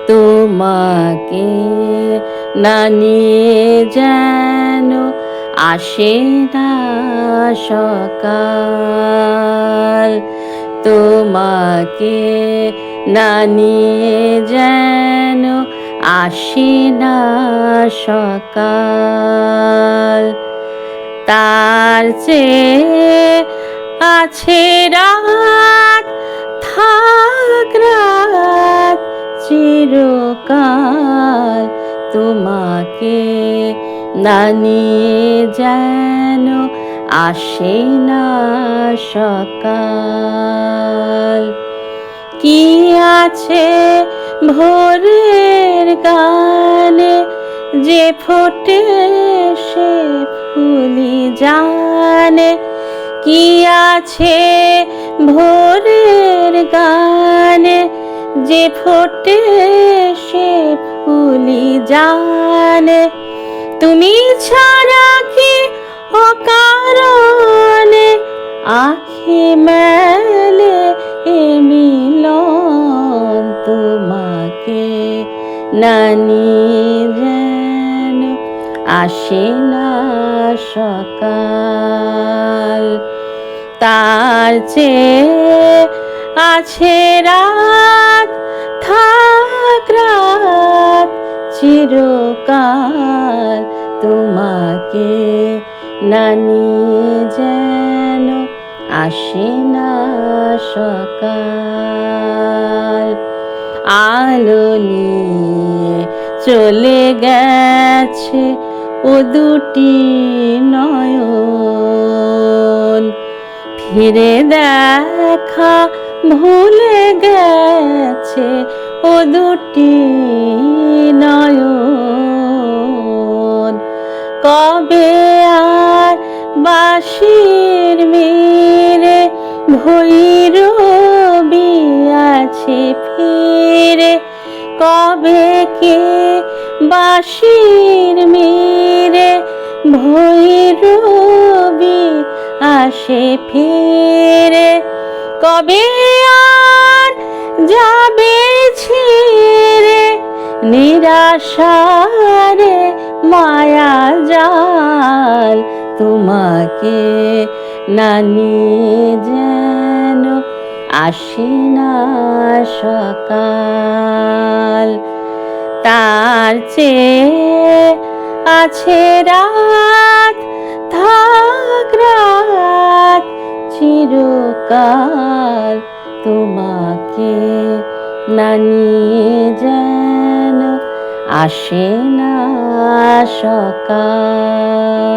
তোমাকে না নিয়ে যেন আসে না সকাল। তোমাকে না নিয়ে যেন আসে না সকাল। তার চেয়ে আছে রাত, থাক রাত চিরকাল। তোমাকে না নিয়ে যেন আসে না সকাল। কি আছে ভোরের গানে যে ফোটে সে ফুলি জানে। কি আছে ভোরের গানে যে ফোটে সে ফুলি জানে। তুমি ছাড়া কি অকারণে আখি মেলে এ মিলন। তোমাকে না নিয়ে যেন আসে না সকাল। তার চেয়ে আছে রাত, থাক রাত চিরকাল। তোমাকে না নিয়ে যেন আসে না সকাল। আলো নিয়ে চলে গেছে ও দুটি নয়ন। ফিরে দেখা ভুলে গেছে ও দুটি নয়ন। কবে আর বাঁশির মেরে ভৈরবী আছে ফিরে। কবে কে বাঁশির মেরে ভৈরবী আসে ফিরে। কবে আর যাবে ছেড়ে নিরাশারে মায়া জাল। তোমাকে না নিয়ে যেন আসে না সকাল। তার চেয়ে আছে রাত, থাক রাত চিরকাল। তোমাকে না নিয়ে যেন আসে না সকাল।